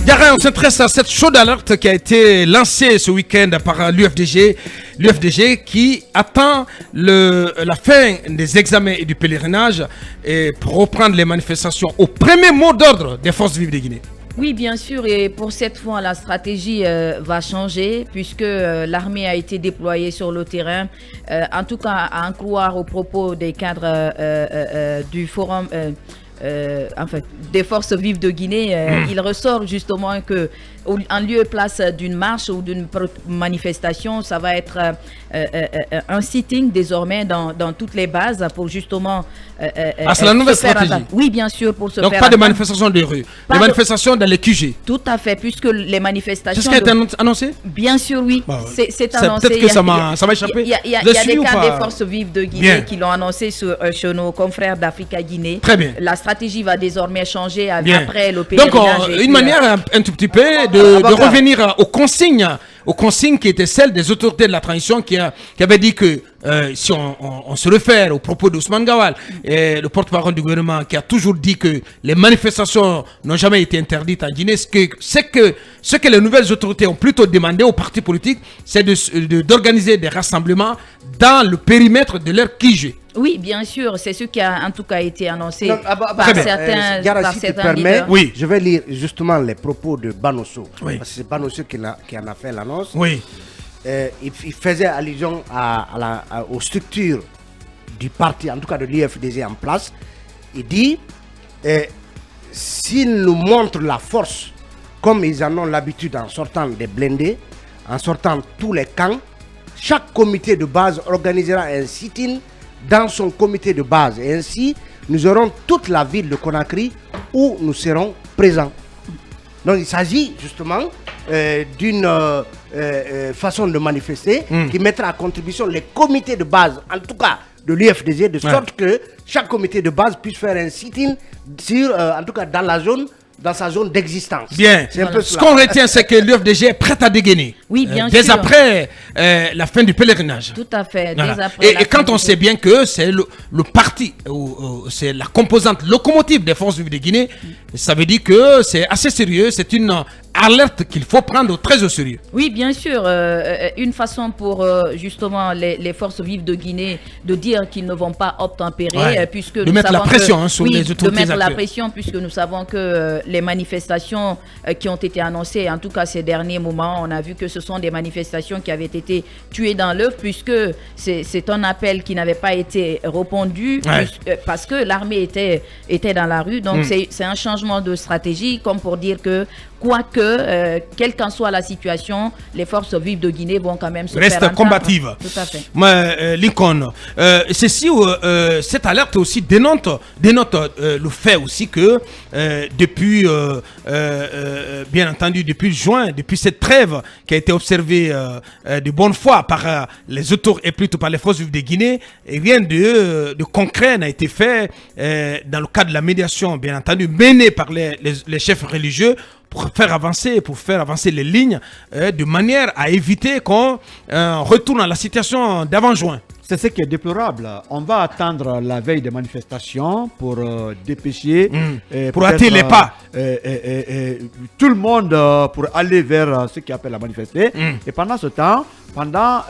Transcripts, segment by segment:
Yara, on s'intéresse à cette chaude alerte qui a été lancée ce week-end par l'UFDG qui attend la fin des examens et du pèlerinage et pour reprendre les manifestations au premier mot d'ordre des forces vives de Guinée. Oui, bien sûr, et pour cette fois, la stratégie va changer puisque l'armée a été déployée sur le terrain. En tout cas, à en croire aux propos des cadres du forum, enfin, des forces vives de Guinée, il ressort justement que en lieu et place d'une marche ou d'une manifestation, ça va être un sitting désormais dans toutes les bases pour justement c'est la nouvelle stratégie. Oui, bien sûr, pour se donc faire pas de manifestations de rue, des manifestations dans les QG. Tout à fait, puisque les manifestations... C'est ce qui a été annoncé? Bien sûr, oui. Bah, c'est annoncé. Peut-être que ça m'a échappé. Il y a des cadres des forces vives de Guinée qui l'ont annoncé chez nos confrères d'Africa Guinée. Très bien. La stratégie va désormais changer après le pèlerinage. Donc, une manière un tout petit peu de revenir aux consignes qui étaient celles des autorités de la transition qui avaient dit que si on se réfère aux propos d'Ousmane Gawal, et le porte-parole du gouvernement qui a toujours dit que les manifestations n'ont jamais été interdites en Guinée, ce que les nouvelles autorités ont plutôt demandé aux partis politiques, c'est d'organiser des rassemblements dans le périmètre de leur QG. Oui, bien sûr, c'est ce qui a en tout cas été annoncé par certains, Gara, si tu permets, oui. Je vais lire justement les propos de Banosso. Oui. Parce que c'est Banosso qui en a fait l'annonce. Oui. Il faisait allusion aux structures du parti, en tout cas de l'IFDG en place. Il dit, s'ils nous montrent la force, comme ils en ont l'habitude en sortant des blindés, en sortant tous les camps, chaque comité de base organisera un sit-in dans son comité de base. Et ainsi, nous aurons toute la ville de Conakry où nous serons présents. Donc il s'agit justement d'une façon de manifester qui mettra à contribution les comités de base, en tout cas de l'UFDG, de sorte que chaque comité de base puisse faire un sit-in en tout cas dans sa zone d'existence. Bien. Ce qu'on retient, c'est que l'UFDG est prête à dégainer. Oui, bien dès sûr. après la fin du pèlerinage. Tout à fait. Voilà. Dès après et quand on sait bien que c'est le parti, c'est la composante locomotive des forces vives de Guinée, ça veut dire que c'est assez sérieux, c'est une alerte qu'il faut prendre très au sérieux. Oui, bien sûr. Une façon pour justement les forces vives de Guinée de dire qu'ils ne vont pas obtempérer, puisque de mettre la pression sur les autorités. De mettre la pression, puisque nous savons que les manifestations qui ont été annoncées, en tout cas ces derniers moments, on a vu que ce sont des manifestations qui avaient été tuées dans l'œuf, puisque c'est un appel qui n'avait pas été répondu, parce que l'armée était dans la rue. Donc c'est un changement de stratégie, comme pour dire que quoique, quelle qu'en soit la situation, les forces vives de Guinée vont quand même se faire entendre. Combative. Tout à fait. Mais, Lincoln, cette alerte aussi dénote le fait aussi que depuis, bien entendu, depuis juin, depuis cette trêve qui a été observée de bonne foi par les autorités et plutôt par les forces vives de Guinée, rien de concret n'a été fait dans le cadre de la médiation, bien entendu, menée par les chefs religieux, pour faire avancer les lignes de manière à éviter qu'on retourne à la situation d'avant juin. C'est ce qui est déplorable. On va attendre la veille des manifestations pour dépêcher, pour hâter les pas. Tout le monde pour aller vers ce qui appelle la manifester. Et pendant ce temps, pendant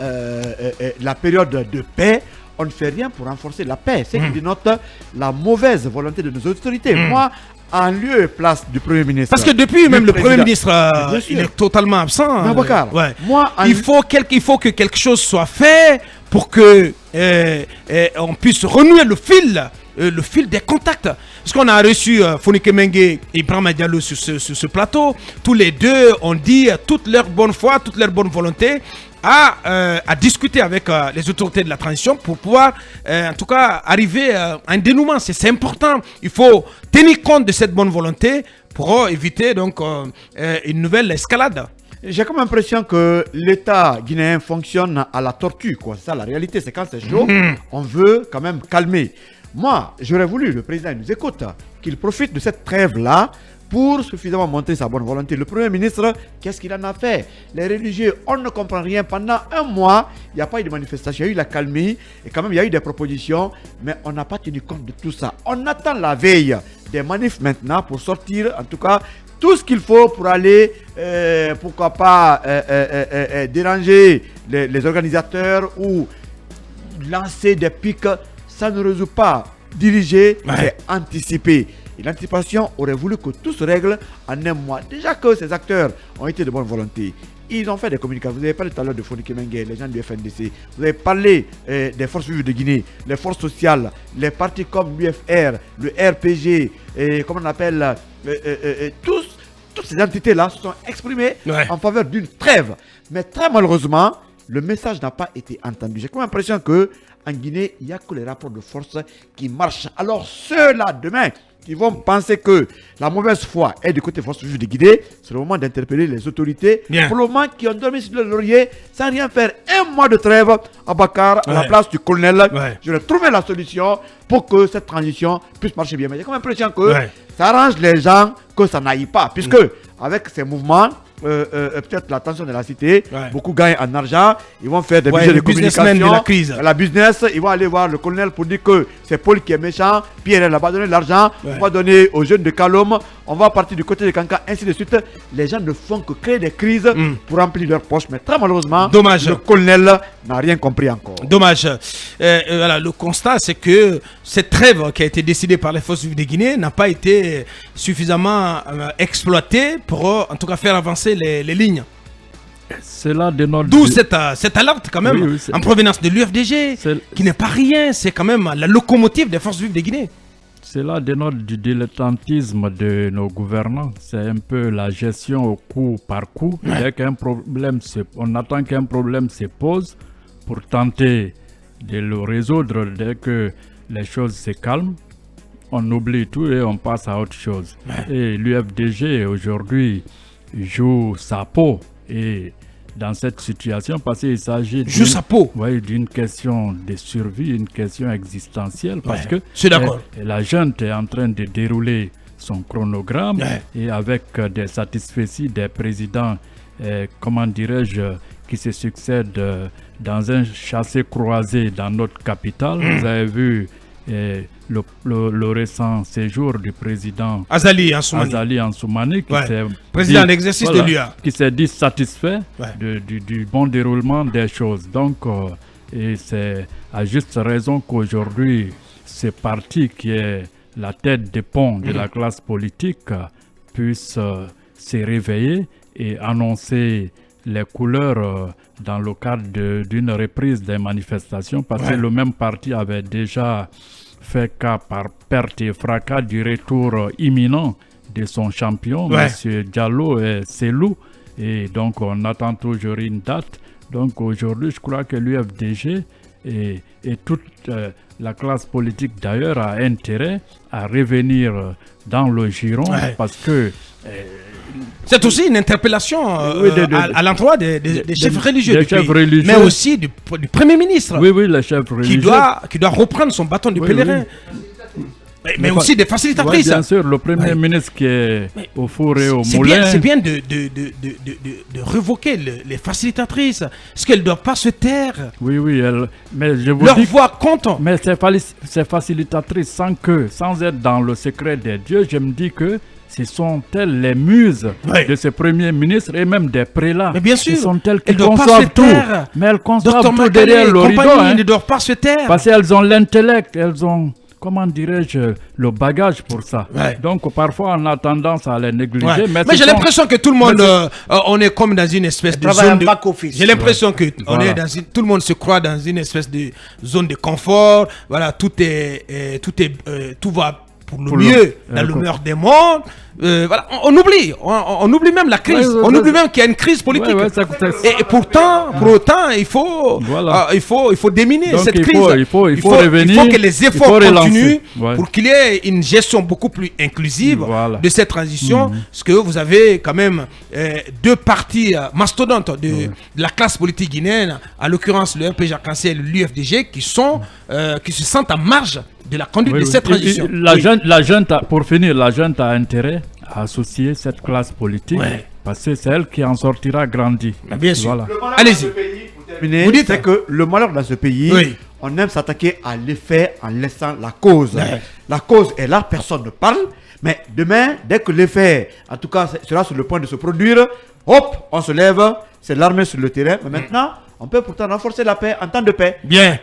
la période de paix, on ne fait rien pour renforcer la paix. C'est qui dénote la mauvaise volonté de nos autorités. Moi, en lieu et place du Premier ministre. Parce que depuis même le Premier ministre, il est totalement absent. Moi, il faut que quelque chose soit fait pour que on puisse renouer le fil des contacts. Parce qu'on a reçu Fonike Mengue et Ibrahima Diallo sur ce plateau. Tous les deux ont dit toute leur bonne foi, toute leur bonne volonté à discuter avec les autorités de la transition pour pouvoir en tout cas arriver à un dénouement. C'est important. Il faut tenir compte de cette bonne volonté pour éviter donc une nouvelle escalade. J'ai comme l'impression que l'État guinéen fonctionne à la tortue, quoi. C'est ça la réalité, c'est quand c'est chaud, on veut quand même calmer. Moi, j'aurais voulu, le président nous écoute, qu'il profite de cette trêve-là pour suffisamment montrer sa bonne volonté. Le Premier ministre, qu'est-ce qu'il en a fait? Les religieux, on ne comprend rien. Pendant un mois, il n'y a pas eu de manifestation, il y a eu la calmie, et quand même il y a eu des propositions, mais on n'a pas tenu compte de tout ça. On attend la veille des manifs maintenant pour sortir, en tout cas, tout ce qu'il faut pour aller, pourquoi pas, déranger les organisateurs ou lancer des pics. Ça ne résout pas. Diriger, c'est anticiper. Et l'anticipation aurait voulu que tout se règle en un mois. Déjà que ces acteurs ont été de bonne volonté. Ils ont fait des communications. Vous avez parlé tout à l'heure de Foni Kemenge, les gens du FNDC. Vous avez parlé des forces vives de Guinée, les forces sociales, les partis comme l'UFR, le RPG, comment on appelle, toutes ces entités-là se sont exprimées en faveur d'une trêve. Mais très malheureusement, le message n'a pas été entendu. J'ai comme l'impression qu'en Guinée, il n'y a que les rapports de force qui marchent. Alors ceux-là, demain, qui vont penser que la mauvaise foi est du côté force vive de Guinée, c'est le moment d'interpeller les autorités. Pour le moment, qui ont dormi sur le laurier sans rien faire. Un mois de trêve à Bakar, à la place du colonel. Je vais trouver la solution pour que cette transition puisse marcher bien. Mais j'ai comme l'impression que ça arrange les gens que ça n'aille pas. Puisque avec ces mouvements, peut-être la tension de la cité, beaucoup gagnent en argent, ils vont faire des budgets de communication, de la crise. La business, ils vont aller voir le colonel pour dire que c'est Paul qui est méchant, Pierre elle n'a pas donné de l'argent, on va donner aux jeunes de Kalom, on va partir du côté de Kanka, ainsi de suite. Les gens ne font que créer des crises pour remplir leurs poches, mais très malheureusement, le colonel n'a rien compris encore. Dommage. Voilà, le constat, c'est que cette trêve qui a été décidée par les forces vives de Guinée n'a pas été suffisamment exploitée pour, en tout cas, faire avancer les lignes. Cela dénote. D'où cette alerte quand même en provenance de l'UFDG, qui n'est pas rien, c'est quand même la locomotive des forces vives de Guinée. Cela dénote du dilettantisme de nos gouvernants. C'est un peu la gestion au coup par coup. Dès qu'un problème on attend qu'un problème se pose pour tenter de le résoudre. Dès que les choses se calment, on oublie tout et on passe à autre chose. Et l'UFDG aujourd'hui joue sa peau. Et dans cette situation, parce qu'il s'agit d'une question de survie, une question existentielle, parce que la junte est en train de dérouler son chronogramme et avec des satisfaits des présidents, comment dirais-je, qui se succèdent dans un chassé-croisé dans notre capitale. Vous avez vu le récent séjour du président Azali Ansoumani, président d'exercice de l'UA, qui s'est dit satisfait du bon déroulement des choses. Donc, et c'est à juste raison qu'aujourd'hui, ce parti qui est la tête des ponts de la classe politique puisse se réveiller et annoncer les couleurs dans le cadre d'une reprise des manifestations, parce que le même parti avait déjà fait cas par perte et fracas du retour imminent de son champion, M. Diallo et Selou. Et donc, on attend toujours une date. Donc, aujourd'hui, je crois que l'UFDG et toute la classe politique, d'ailleurs, a intérêt à revenir dans le giron, parce que... c'est aussi une interpellation à l'endroit des chefs religieux mais aussi du Premier ministre, le chef religieux qui doit reprendre son bâton du pèlerin. Mais aussi des facilitatrices. Bien sûr, le Premier ministre qui est au four et au moulin. C'est bien de révoquer les facilitatrices. Est-ce qu'elles ne doivent pas se taire? Mais je vous leur voix compte. Mais ces facilitatrices, sans être dans le secret des dieux, je me dis que ce sont elles les muses de ce Premier ministre et même des prélats. Mais bien sûr, ce sont elles qui conçoivent tout. Mais elles conçoivent tout derrière le rideau. Ils ne doivent pas se taire. Parce qu'elles ont l'intellect, elles ont, comment dirais-je, le bagage pour ça. Donc parfois on a tendance à les négliger. Mais j'ai l'impression que tout le monde, on est comme dans une espèce de zone de... J'ai l'impression que tout le monde se croit dans une espèce de zone de confort. Voilà, tout va pour le mieux dans le meilleur des mondes. Voilà, on oublie même la crise. On oublie même qu'il y a une crise politique. Et pourtant, il faut déminer donc cette crise. Il faut revenir. Il faut que les efforts continuent pour qu'il y ait une gestion beaucoup plus inclusive de cette transition. Parce que vous avez quand même deux partis mastodontes de la classe politique guinéenne, en l'occurrence le RPG Arc-en-Ciel et l'UFDG, qui se sentent en marge de la conduite de cette transition. La junte, pour finir, la junte a intérêt à associer cette classe politique parce que c'est elle qui en sortira grandi. Bien sûr. Voilà. Allez-y. Vous dites que le malheur dans ce pays, on aime s'attaquer à l'effet en laissant la cause. La cause est là, personne ne parle. Mais demain, dès que l'effet, en tout cas, sera sur le point de se produire, hop, on se lève, c'est l'armée sur le terrain. Mais maintenant, on peut pourtant renforcer la paix en temps de paix. Bien.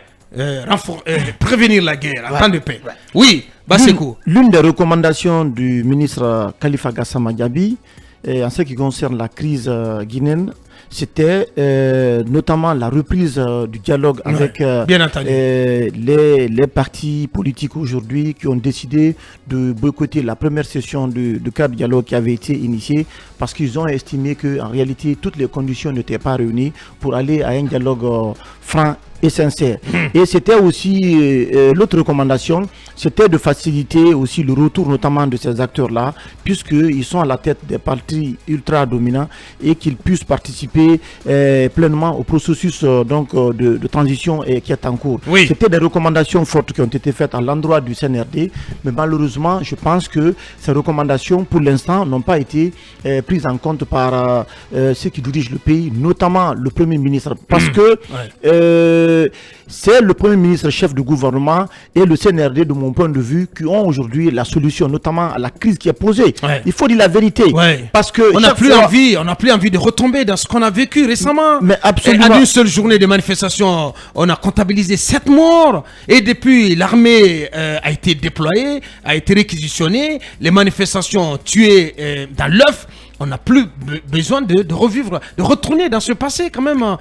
Prévenir la guerre en temps de paix. Oui, Basekou. L'une des recommandations du ministre Khalifa Gassama Diaby, en ce qui concerne la crise guinéenne, c'était notamment la reprise du dialogue avec les partis politiques aujourd'hui qui ont décidé de boycotter la première session de cadre de dialogue qui avait été initiée parce qu'ils ont estimé qu'en réalité toutes les conditions n'étaient pas réunies pour aller à un dialogue franc et sincère. Et c'était aussi l'autre recommandation, c'était de faciliter aussi le retour notamment de ces acteurs-là, puisqu'ils sont à la tête des partis ultra-dominants et qu'ils puissent participer pleinement au processus de transition qui est en cours. Oui. C'était des recommandations fortes qui ont été faites à l'endroit du CNRD, mais malheureusement, je pense que ces recommandations, pour l'instant, n'ont pas été prises en compte par ceux qui dirigent le pays, notamment le Premier ministre, parce que c'est le Premier ministre, chef du gouvernement et le CNRD, de mon point de vue, qui ont aujourd'hui la solution, notamment à la crise qui est posée. Il faut dire la vérité. Parce que on n'a plus envie de retomber dans ce qu'on a vécu récemment. Mais absolument. Et en une seule journée de manifestation, on a comptabilisé 7 morts. Et depuis, l'armée a été déployée, a été réquisitionnée. Les manifestations ont tué dans l'œuf. On n'a plus besoin de revivre, de retourner dans ce passé quand même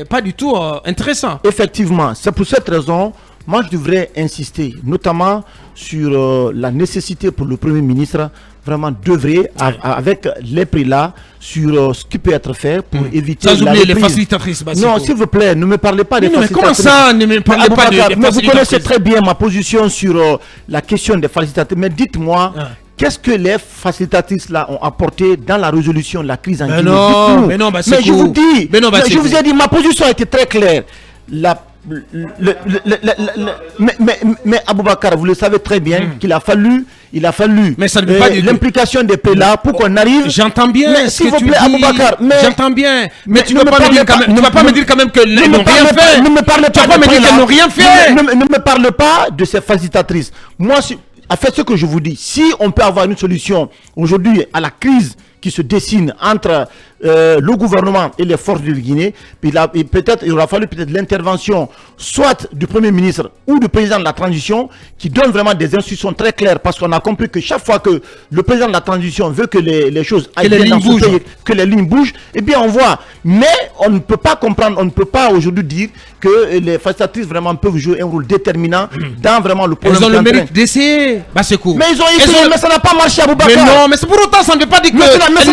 pas du tout intéressant. Effectivement, c'est pour cette raison, moi je devrais insister notamment sur la nécessité pour le Premier ministre vraiment d'œuvrer avec les prélats sur ce qui peut être fait pour éviter sans oublier les facilitatrices. Non, s'il vous plaît, ne me parlez pas des facilitatrices. Mais comment ça, ne me parlez pas des facilitatrices? Vous connaissez très bien ma position sur la question des facilitatrices, mais dites-moi... Qu'est-ce que les facilitatrices là ont apporté dans la résolution de la crise en Guinée? Mais je vous dis, je vous ai dit, ma position a été très claire. Mais Aboubakar, vous le savez très bien qu'il a fallu, mais ça ne veut pas dire l'implication des PLA pour qu'on arrive. J'entends bien. Mais s'il vous plaît, Aboubakar, j'entends bien. Mais tu ne vas pas me dire quand même qu'ils n'ont rien fait. Ne me parle pas. Tu vas pas me dire qu'ils n'ont rien fait. Ne me parle pas de ces facilitatrices. Moi, en fait, ce que je vous dis, si on peut avoir une solution aujourd'hui à la crise qui se dessine entre le gouvernement et les forces de Guinée, peut-être il aura fallu l'intervention soit du Premier ministre ou du président de la transition qui donne vraiment des instructions très claires, parce qu'on a compris que chaque fois que le président de la transition veut que les choses aillent bien dans ce pays, que les lignes bougent, eh bien on voit. Mais on ne peut pas comprendre, on ne peut pas aujourd'hui dire que les facilitatrices vraiment peuvent jouer un rôle déterminant dans vraiment le problème. Ils ont le mérite d'essayer. C'est cool. Mais ils ont essayé, mais ça n'a pas marché, Aboubakar. Mais non, mais c'est pour autant, ça ne veut pas dire que ça n'a pas marché.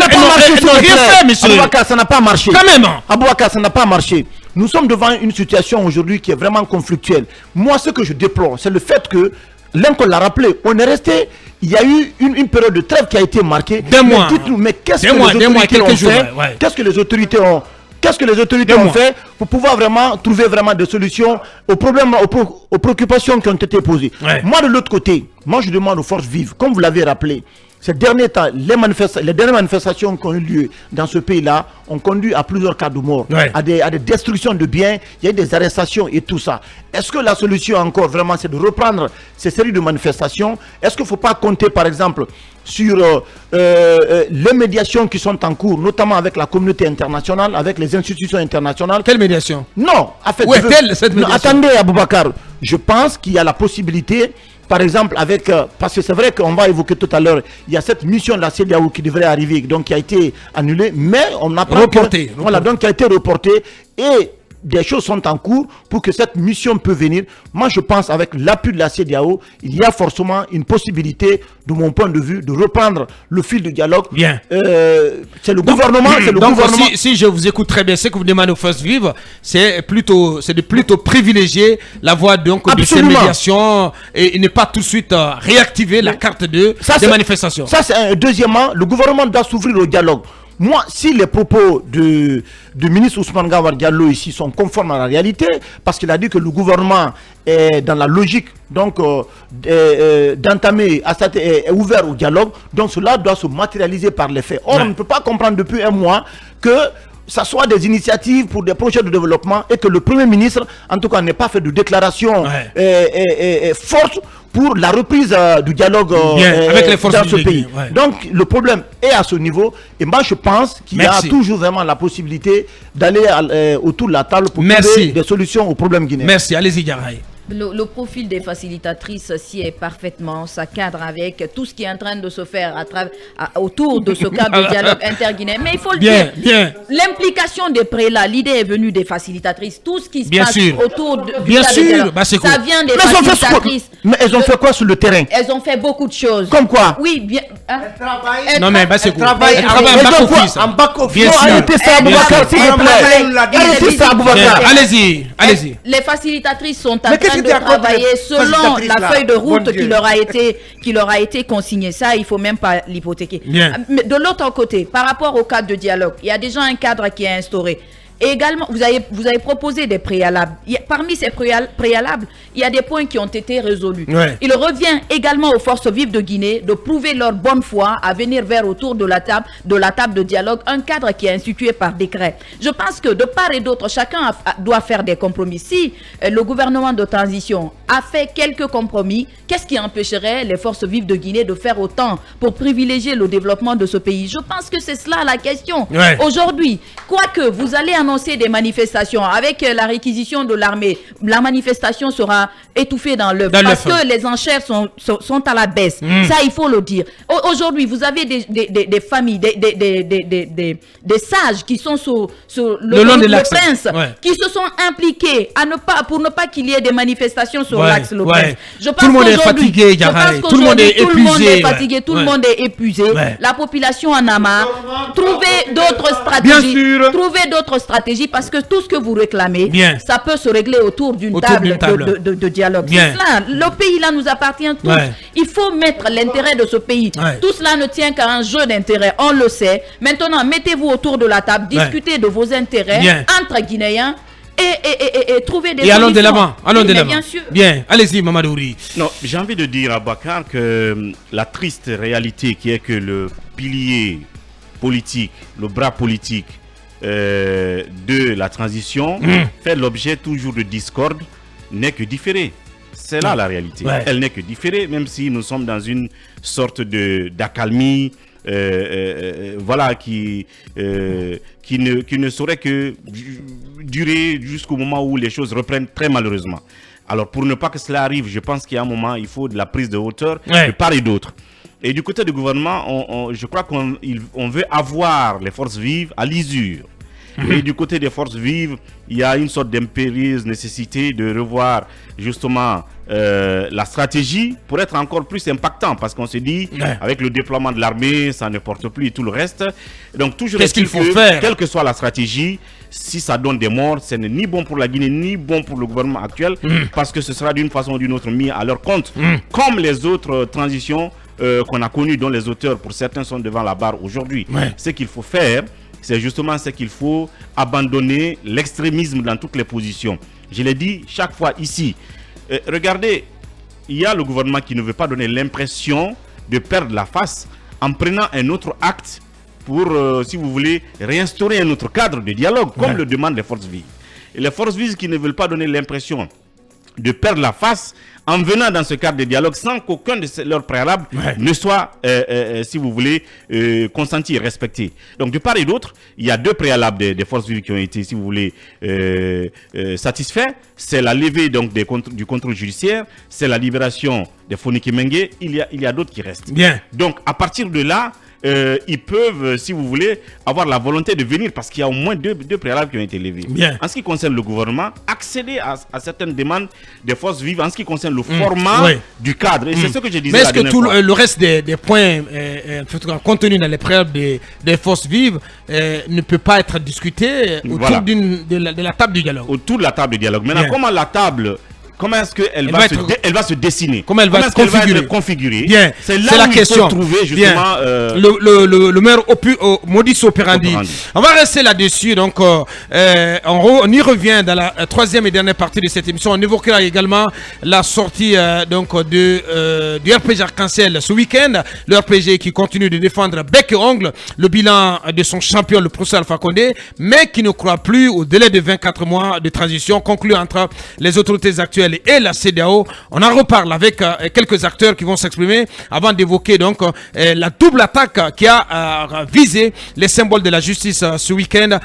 Ils n'ont rien fait, monsieur. Aboubakar, ça n'a pas marché. Quand même. Aboubakar, ça n'a pas marché. Nous sommes devant une situation aujourd'hui qui est vraiment conflictuelle. Moi, ce que je déplore, c'est le fait que, l'un qu'on l'a rappelé, on est resté, il y a eu une période de trêve qui a été marquée. Dites-nous, mais qu'est-ce que les autorités ont fait? Qu'est-ce que les autorités ont fait pour pouvoir vraiment trouver vraiment des solutions aux problèmes, aux préoccupations qui ont été posées? Moi, de l'autre côté, moi je demande aux forces vives, comme vous l'avez rappelé, ces derniers temps, les dernières manifestations qui ont eu lieu dans ce pays-là ont conduit à plusieurs cas de mort, à des destructions de biens, il y a eu des arrestations et tout ça. Est-ce que la solution encore vraiment c'est de reprendre ces séries de manifestations? Est-ce qu'il ne faut pas compter par exemple sur les médiations qui sont en cours, notamment avec la communauté internationale, avec les institutions internationales? Quelle médiation? Non, en fait, cette médiation? Attendez, Aboubakar, je pense qu'il y a la possibilité. Par exemple, parce que c'est vrai qu'on va évoquer tout à l'heure, il y a cette mission de la CEDEAO qui devrait arriver, donc qui a été annulée, mais on n'a pas reporté. Voilà, donc qui a été reportée et des choses sont en cours pour que cette mission peut venir. Moi, je pense avec l'appui de la CEDEAO, il y a forcément une possibilité, de mon point de vue, de reprendre le fil du dialogue. Bien. C'est le gouvernement. Si je vous écoute très bien, ce que vous demandez aux forces vives, c'est de plutôt privilégier la voie donc de ces médiations et ne pas tout de suite réactiver la carte des manifestations. Ça, c'est deuxièmement, le gouvernement doit s'ouvrir au dialogue. Moi, si les propos du ministre Ousmane Gawar Diallo ici sont conformes à la réalité, parce qu'il a dit que le gouvernement est dans la logique donc d'entamer, est ouvert au dialogue, donc cela doit se matérialiser par les faits. Or, on ne peut pas comprendre depuis un mois que s'asseoir des initiatives pour des projets de développement et que le Premier ministre, en tout cas, n'ait pas fait de déclaration forte pour la reprise du dialogue avec les forces dans ce pays. Ouais. Donc, le problème est à ce niveau. Et moi, je pense qu'il y a toujours vraiment la possibilité d'aller autour de la table pour trouver des solutions aux problèmes guinéens. Merci. Allez-y, Diarraï. Le profil des facilitatrices s'y est parfaitement, ça cadre avec tout ce qui est en train de se faire autour de ce cadre de dialogue interguinéen. Mais il faut le dire, l'implication des prélats, l'idée est venue des facilitatrices. Tout ce qui se passe autour du cadre de dialogue, ça vient des facilitatrices. Mais elles ont fait quoi sur le terrain? Elles ont fait beaucoup de choses. Comme quoi? Oui, bien. Elles travaillent. Non, mais elles travaillent en back-office. Bien sûr. Arrêtez ça, Aboubacar, s'il vous plaît. Arrêtez ça, Aboubacar. Allez-y. Les facilitatrices sont en train de travailler selon la feuille de route qui leur a été consignée. Ça, il ne faut même pas l'hypothéquer. Mais de l'autre côté, par rapport au cadre de dialogue, il y a déjà un cadre qui est instauré. Et également, vous avez proposé des préalables. Parmi ces préalables, il y a des points qui ont été résolus. Il revient également aux forces vives de Guinée de prouver leur bonne foi à venir vers autour de la table de dialogue, un cadre qui est institué par décret. Je pense que de part et d'autre, chacun doit faire des compromis. Si le gouvernement de transition a fait quelques compromis, qu'est-ce qui empêcherait les forces vives de Guinée de faire autant pour privilégier le développement de ce pays? Je pense que c'est cela la question. Aujourd'hui, quoique vous allez annoncer des manifestations avec la réquisition de l'armée, la manifestation sera étouffée dans l'œuf parce que les enchères sont à la baisse. Ça, il faut le dire. Aujourd'hui, vous avez des familles, des sages qui sont sur le long de Lopince, qui se sont impliqués pour ne pas qu'il y ait des manifestations sur l'axe Lopince. Je pense tout le monde est fatigué, tout le monde est épuisé. Tout le monde est fatigué, tout le monde est épuisé. La population en a marre. Trouvez d'autres stratégies. Trouvez d'autres stratégies parce que tout ce que vous réclamez, ça peut se régler autour d'une table de dialogue. C'est cela. Le pays là nous appartient tous. Il faut mettre l'intérêt de ce pays. Tout cela ne tient qu'à un jeu d'intérêt, on le sait. Maintenant, mettez-vous autour de la table, discutez de vos intérêts entre Guinéens. Et trouver des solutions. Allons de l'avant. Bien sûr. Bien, allez-y, Mamadouri. Non, j'ai envie de dire à Bakar que la triste réalité qui est que le pilier politique, le bras politique de la transition fait l'objet toujours de discorde, n'est que différé. C'est là la réalité. Elle n'est que différée, même si nous sommes dans une sorte d'accalmie. Voilà, qui ne saurait que durer jusqu'au moment où les choses reprennent très malheureusement. Alors pour ne pas que cela arrive, je pense qu'il y a un moment, il faut de la prise de hauteur de part et d'autre. Et du côté du gouvernement, je crois qu'on veut avoir les forces vives à l'usure. Et du côté des forces vives, il y a une sorte d'impérieuse nécessité de revoir justement la stratégie pour être encore plus impactant. Parce qu'on se dit, avec le déploiement de l'armée, ça ne porte plus et tout le reste. Donc toujours qu'est-ce qu'il faut faire? Quelle que soit la stratégie, si ça donne des morts, ce n'est ni bon pour la Guinée, ni bon pour le gouvernement actuel. Parce que ce sera d'une façon ou d'une autre mis à leur compte. Comme les autres transitions qu'on a connues, dont les auteurs, pour certains, sont devant la barre aujourd'hui. Ce qu'il faut faire, c'est justement ce qu'il faut abandonner l'extrémisme dans toutes les positions. Je l'ai dit chaque fois ici. Regardez, il y a le gouvernement qui ne veut pas donner l'impression de perdre la face en prenant un autre acte pour, si vous voulez, réinstaurer un autre cadre de dialogue, comme le demandent les forces vives. Et les forces vives qui ne veulent pas donner l'impression de perdre la face en venant dans ce cadre de dialogue sans qu'aucun de leurs préalables ne soit, si vous voulez, consenti et respecté. Donc, de part et d'autre, il y a deux préalables des forces vives qui ont été, si vous voulez, satisfaits. C'est la levée donc, du contrôle judiciaire, c'est la libération des Foniki Mengue. Il y a d'autres qui restent. Donc, à partir de là, ils peuvent, si vous voulez, avoir la volonté de venir parce qu'il y a au moins deux préalables qui ont été levés. En ce qui concerne le gouvernement, accéder à certaines demandes des forces vives en ce qui concerne le format du cadre. Et c'est ce que je disais. Mais est-ce que tout le reste des points contenus dans les préalables des forces vives ne peut pas être discuté autour de la table du dialogue? Autour de la table du dialogue. Maintenant, comment la table comment est-ce qu'elle va se dessiner? Comment elle va se configurer? Bien, c'est là la où question. il faut trouver justement le meilleur modus operandi. On va rester là-dessus. Donc, on y revient dans la troisième et dernière partie de cette émission. On évoquera également la sortie du RPG Arc-en-Ciel ce week-end. Le RPG qui continue de défendre bec et ongle le bilan de son champion, le professeur Alpha Condé, mais qui ne croit plus au délai de 24 mois de transition conclu entre les autorités actuelles et la CEDEAO. On en reparle avec quelques acteurs qui vont s'exprimer avant d'évoquer donc la double attaque qui a visé les symboles de la justice ce week-end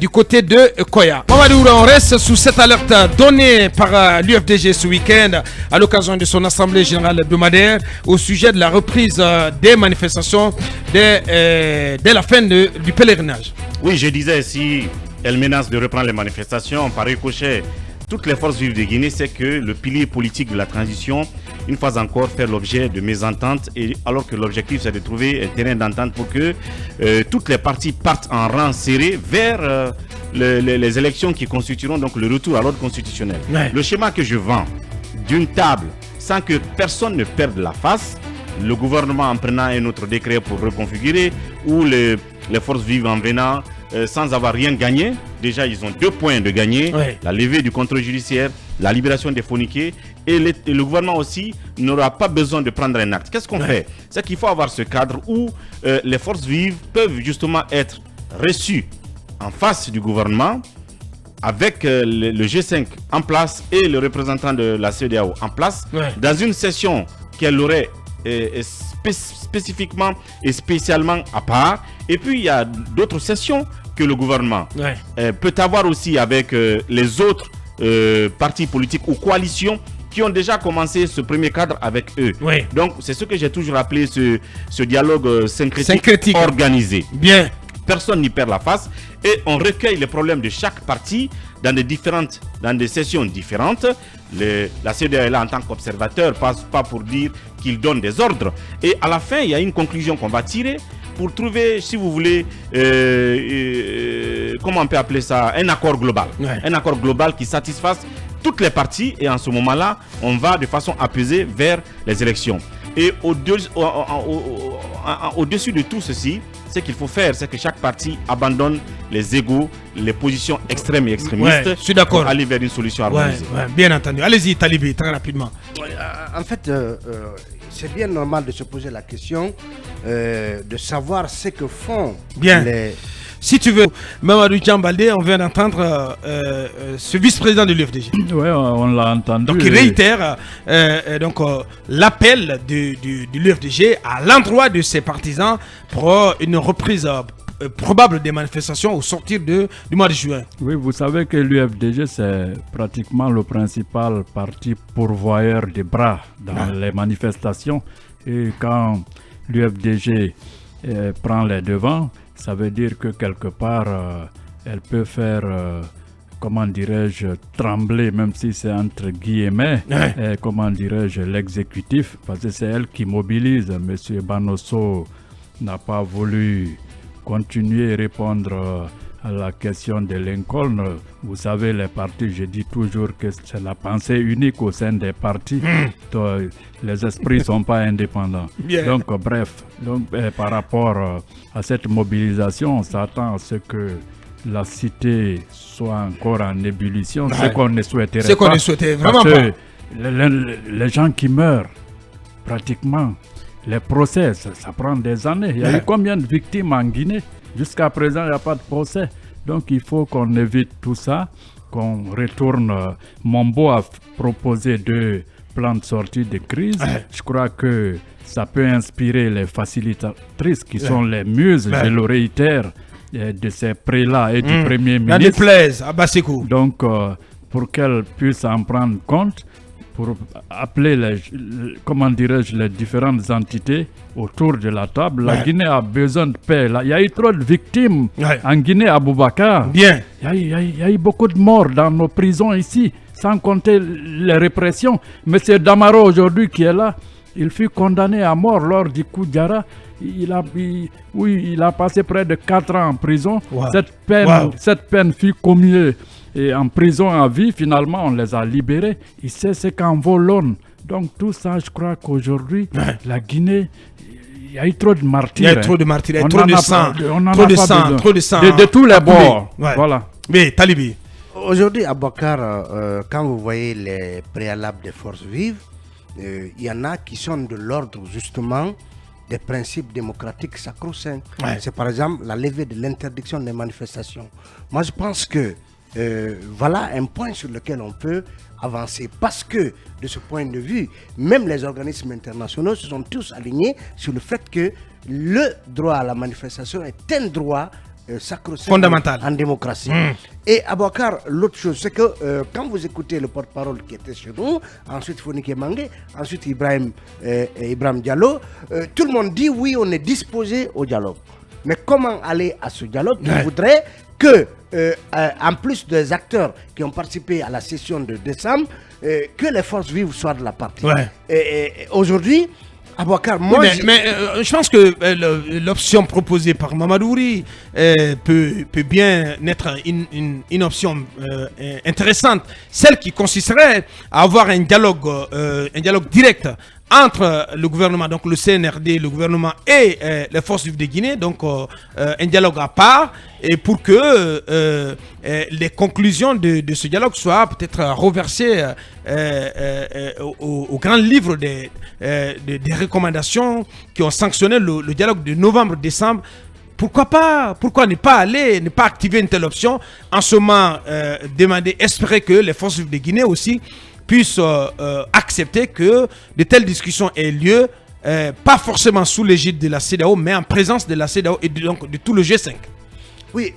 du côté de Koya. Mamadou, on reste sous cette alerte donnée par l'UFDG ce week-end à l'occasion de son assemblée générale hebdomadaire au sujet de la reprise des manifestations dès la fin du pèlerinage. Oui, je disais, si elle menace de reprendre les manifestations par ricochet, toutes les forces vives de Guinée, c'est que le pilier politique de la transition, une fois encore, fait l'objet de mésententes, et alors que l'objectif, c'est de trouver un terrain d'entente pour que toutes les parties partent en rang serré vers les élections qui constitueront donc le retour à l'ordre constitutionnel. Ouais. Le schéma que je vends d'une table sans que personne ne perde la face, le gouvernement en prenant un autre décret pour reconfigurer, ou les forces vives en venant sans avoir rien gagné. Déjà, ils ont 2 points de gagner, ouais. La levée du contrôle judiciaire, la libération des fauniqués, et le gouvernement aussi n'aura pas besoin de prendre un acte. Qu'est-ce qu'on fait? C'est qu'il faut avoir ce cadre où les forces vives peuvent justement être reçues en face du gouvernement, avec le G5 en place et le représentant de la CEDEAO en place, ouais. Dans une session qu'elle aurait spécifiquement et spécialement à part. Et puis il y a d'autres sessions que le gouvernement peut avoir aussi avec les autres partis politiques ou coalitions qui ont déjà commencé ce premier cadre avec eux. Oui. Donc c'est ce que j'ai toujours appelé ce dialogue syncrétique organisé. Bien. Personne n'y perd la face et on recueille les problèmes de chaque parti dans des sessions différentes. La CEDEAO est là en tant qu'observateur, pas pour dire qu'il donne des ordres. Et à la fin, il y a une conclusion qu'on va tirer pour trouver, si vous voulez, comment on peut appeler ça, un accord global. Ouais. Un accord global qui satisfasse toutes les parties, et en ce moment-là, on va de façon apaisée vers les élections. Et au-dessus de tout ceci, ce qu'il faut faire, c'est que chaque parti abandonne les égos, les positions extrêmes et extrémistes, je suis d'accord, pour aller vers une solution harmonisée. Bien entendu. Allez-y, Talibi, très rapidement. En fait, c'est bien normal de se poser la question de savoir ce que font les... Si tu veux, Mamadou Djambaldé, on vient d'entendre ce vice-président de l'UFDG. Oui, on l'a entendu. Donc il réitère l'appel de l'UFDG à l'endroit de ses partisans pour une reprise probable des manifestations au sortir du mois de juin. Oui, vous savez que l'UFDG, c'est pratiquement le principal parti pourvoyeur des bras dans les manifestations. Et quand l'UFDG prend les devants, ça veut dire que quelque part, elle peut faire, comment dirais-je, trembler, même si c'est entre guillemets, comment dirais-je, l'exécutif, parce que c'est elle qui mobilise. Monsieur Banosso n'a pas voulu continuer à répondre à la question de Lincoln. Vous savez, les partis, je dis toujours que c'est la pensée unique au sein des partis. Donc, les esprits ne sont pas indépendants. Donc, bref, par rapport à cette mobilisation, on s'attend à ce que la cité soit encore en ébullition. Ce qu'on ne souhaiterait pas. Ce qu'on ne souhaitait vraiment pas. Les gens qui meurent, pratiquement, les procès, ça prend des années. Il y a eu combien de victimes en Guinée? Jusqu'à présent, il n'y a pas de procès. Donc, il faut qu'on évite tout ça, qu'on retourne. Mombo a proposé 2 plans de sortie de crise. Je crois que ça peut inspirer les facilitatrices qui sont les muses de l'oreillitaire de ces prélats et du Premier ministre. Déplaise à Basekou. Donc, pour qu'elles puissent en prendre compte, pour appeler les différentes entités autour de la table. La Guinée a besoin de paix. Il y a eu trop de victimes en Guinée, à Boubacar. Bien. Il y a eu beaucoup de morts dans nos prisons ici, sans compter les répressions. Monsieur Damaro, aujourd'hui, qui est là, il fut condamné à mort lors du coup Diarra. Il a passé près de 4 ans en prison. Cette peine fut commuée et en prison à vie, finalement, on les a libérés. Il sait ce qu'en vaut l'homme. Donc tout ça, je crois qu'aujourd'hui, la Guinée, il y a eu trop de martyrs. Il y a eu trop de martyrs, il y a eu trop de sang. De tous les bords. Voilà. Mais Talibi. Aujourd'hui, à Bakar, quand vous voyez les préalables des forces vives, il y en a qui sont de l'ordre justement des principes démocratiques sacro-saints. C'est par exemple la levée de l'interdiction des manifestations. Moi, je pense que voilà un point sur lequel on peut avancer, parce que de ce point de vue, même les organismes internationaux se sont tous alignés sur le fait que le droit à la manifestation est un droit sacro-saint fondamental en démocratie. Et Abouakar, l'autre chose, c'est que quand vous écoutez le porte-parole qui était chez nous, ensuite Fonike Mangé, ensuite Ibrahim Diallo, tout le monde dit oui, on est disposé au dialogue. Mais comment aller à ce dialogue? Il voudrait que, en plus des acteurs qui ont participé à la session de décembre, que les forces vives soient de la partie. Et aujourd'hui, Abouakar, moi... mais je pense que l'option proposée par Mamadouri peut bien être une option intéressante. Celle qui consisterait à avoir un dialogue direct entre le gouvernement, donc le CNRD, le gouvernement et les forces vives de Guinée, donc un dialogue à part, et pour que les conclusions de ce dialogue soient peut-être reversées au grand livre des recommandations qui ont sanctionné le dialogue de novembre-décembre. Pourquoi ne pas activer une telle option, en ce moment espérer que les forces vives de Guinée aussi puissent accepter que de telles discussions aient lieu, pas forcément sous l'égide de la CEDEAO, mais en présence de la CEDEAO et donc de tout le G5. Oui,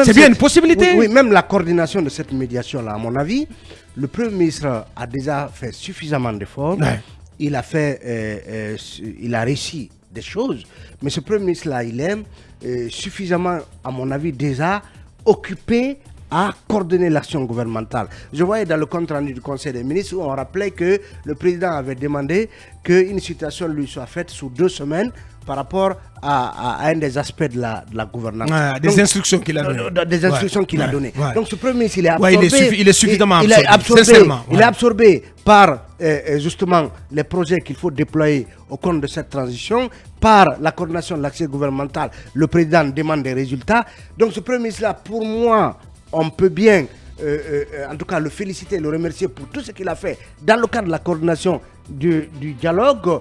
c'est bien une possibilité. Oui, même la coordination de cette médiation-là, à mon avis, le Premier ministre a déjà fait suffisamment d'efforts. Il a réussi des choses, mais ce Premier ministre-là, il est suffisamment, à mon avis, déjà occupé à coordonner l'action gouvernementale. Je voyais dans le compte rendu du Conseil des ministres où on rappelait que le président avait demandé qu'une situation lui soit faite sous 2 semaines par rapport à un des aspects de la gouvernance. Des instructions qu'il a données. Des instructions qu'il a données. Donc ce Premier ministre, il est absorbé. Il est suffisamment absorbé. Il est absorbé par justement les projets qu'il faut déployer au cours de cette transition, par la coordination de l'action gouvernementale. Le président demande des résultats. Donc ce Premier ministre-là, pour moi, on peut bien, en tout cas, le féliciter, le remercier pour tout ce qu'il a fait dans le cadre de la coordination du dialogue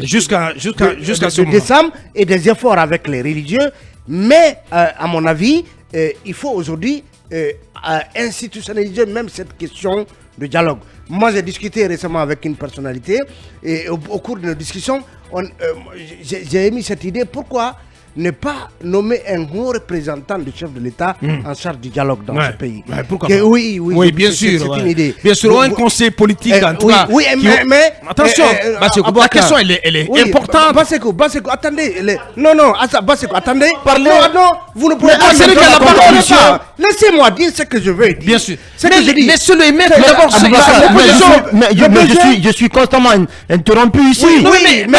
jusqu'à ce moment. Décembre et des efforts avec les religieux. Mais, à mon avis, il faut aujourd'hui institutionnaliser même cette question de dialogue. Moi, j'ai discuté récemment avec une personnalité et au cours de nos discussions, j'ai émis cette idée. Pourquoi ne pas nommer un haut représentant du chef de l'État en charge du dialogue dans ce pays? Pourquoi pas? Oui, bien sûr. C'est une idée. Bien sûr, un conseil politique en tout cas. Oui, mais attention, la question elle est importante. Basseko, attendez. Non, Basseko, attendez. Parlez. Non, vous ne pouvez pas. C'est lui qui a la parole. Laissez-moi dire ce que je veux dire. Bien sûr. Laissez-le émettre d'abord je suis constamment interrompu ici. Oui, mais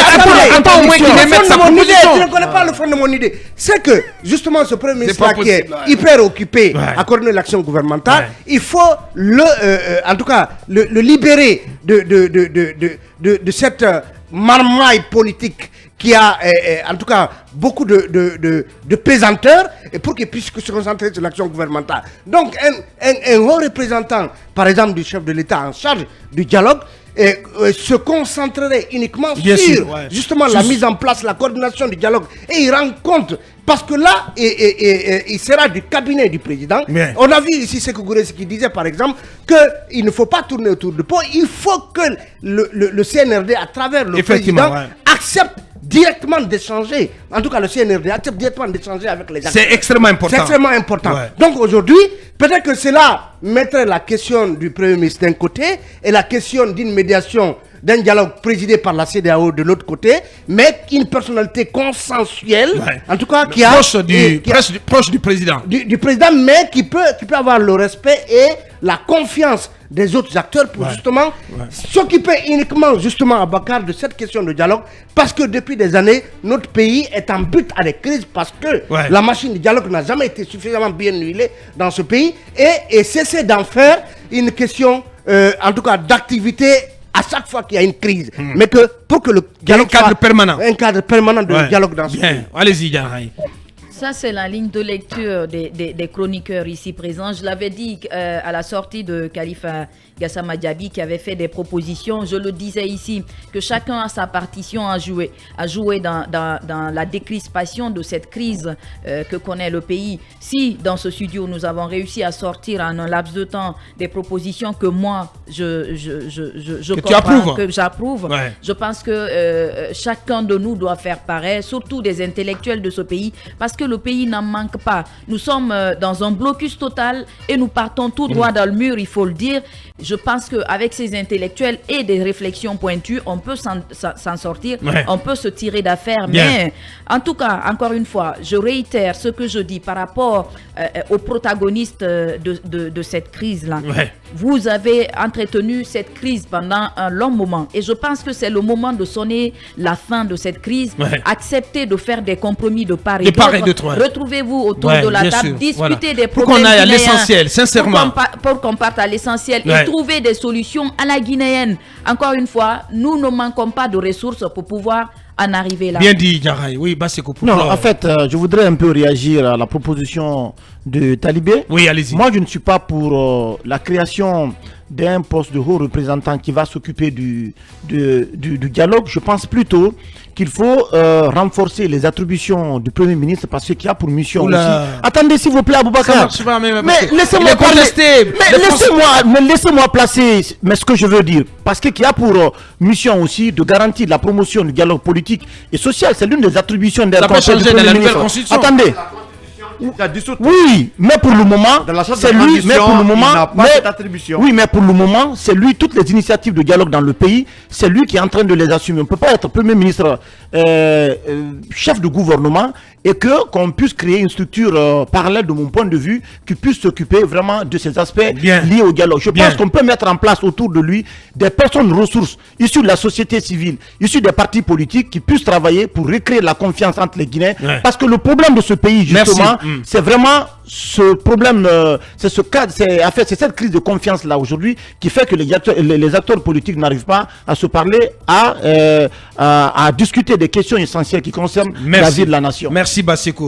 attends au moins qu'il émette sa proposition. Tu ne connais pas le fond de mon idée. C'est que justement ce Premier ministre qui est hyper occupé à coordonner l'action gouvernementale, il faut en tout cas le libérer de cette marmaille politique qui a en tout cas beaucoup de pesanteur, et pour qu'il puisse se concentrer sur l'action gouvernementale. Donc un haut représentant, par exemple du chef de l'État en charge du dialogue, se concentrerait uniquement sur justement la mise en place, la coordination du dialogue, et il rend compte, parce que là, il sera du cabinet du président. On a vu ici Sékou Gouressi qui disait par exemple qu'il ne faut pas tourner autour du pot, il faut que le CNRD, à travers le président, accepte directement d'échanger. En tout cas, le CNRD accepte directement d'échanger avec les acteurs. C'est extrêmement important. C'est extrêmement important. Donc aujourd'hui, peut-être que cela mettrait la question du Premier ministre d'un côté et la question d'une médiation, d'un dialogue présidé par la CEDEAO de l'autre côté, mais une personnalité consensuelle, en tout cas qui proche du président. Du président, mais qui peut avoir le respect et la confiance des autres acteurs pour justement s'occuper uniquement justement à Bakar de cette question de dialogue, parce que depuis des années, notre pays est en but à des crises parce que la machine de dialogue n'a jamais été suffisamment bien huilée dans ce pays et cesser d'en faire une question, en tout cas d'activité à chaque fois qu'il y a une crise. Mais que pour que le dialogue un cadre permanent. Un cadre permanent de dialogue dans ce pays. Allez-y, Diarraï. Ça, c'est la ligne de lecture des chroniqueurs ici présents. Je l'avais dit à la sortie de Khalifa Gassama Diaby qui avait fait des propositions. Je le disais ici, que chacun a sa partition à jouer dans la décrispation de cette crise que connaît le pays. Si, dans ce studio, nous avons réussi à sortir en un laps de temps des propositions que moi, je comprends, que j'approuve, je pense que chacun de nous doit faire pareil, surtout des intellectuels de ce pays, parce que le pays n'en manque pas. Nous sommes dans un blocus total et nous partons tout droit dans le mur, il faut le dire. Je pense qu'avec ces intellectuels et des réflexions pointues, on peut s'en sortir, on peut se tirer d'affaire. Mais en tout cas, encore une fois, je réitère ce que je dis par rapport aux protagonistes de cette crise-là. Vous avez entretenu cette crise pendant un long moment et je pense que c'est le moment de sonner la fin de cette crise, accepter de faire des compromis de part et d'autre. Retrouvez-vous autour de la table, discuter des problèmes pour qu'on aille à l'essentiel, sincèrement. Pour qu'on parte à l'essentiel et trouver des solutions à la guinéenne. Encore une fois, nous ne manquons pas de ressources pour pouvoir en arriver là. Bien dit, Diarraï. Oui, Basseko. Non, en fait, je voudrais un peu réagir à la proposition de Talibé. Oui, allez-y. Moi, je ne suis pas pour la création d'un poste de haut représentant qui va s'occuper du dialogue. Je pense plutôt qu'il faut renforcer les attributions du Premier ministre parce qu'il y a pour mission aussi. Attendez, s'il vous plaît, Aboubacar. Mais laissez-moi parler. Mais laissez-moi placer ce que je veux dire. Parce qu'il y a pour mission aussi de garantir la promotion du dialogue politique et social. C'est l'une des attributions du Premier ministre. Attendez. Oui, mais pour le moment, c'est lui. Mais pour le moment, oui, mais pour le moment, c'est lui. Toutes les initiatives de dialogue dans le pays, c'est lui qui est en train de les assumer. On ne peut pas être Premier ministre, chef de gouvernement, et qu'on puisse créer une structure parallèle de mon point de vue qui puisse s'occuper vraiment de ces aspects liés au dialogue. Je pense qu'on peut mettre en place autour de lui des personnes ressources issues de la société civile, issues des partis politiques qui puissent travailler pour recréer la confiance entre les Guinéens. Parce que le problème de ce pays, justement, c'est vraiment ce problème, c'est cette crise de confiance là aujourd'hui qui fait que les acteurs politiques n'arrivent pas à se parler, à discuter des questions essentielles qui concernent la vie de la nation. Merci Basseko.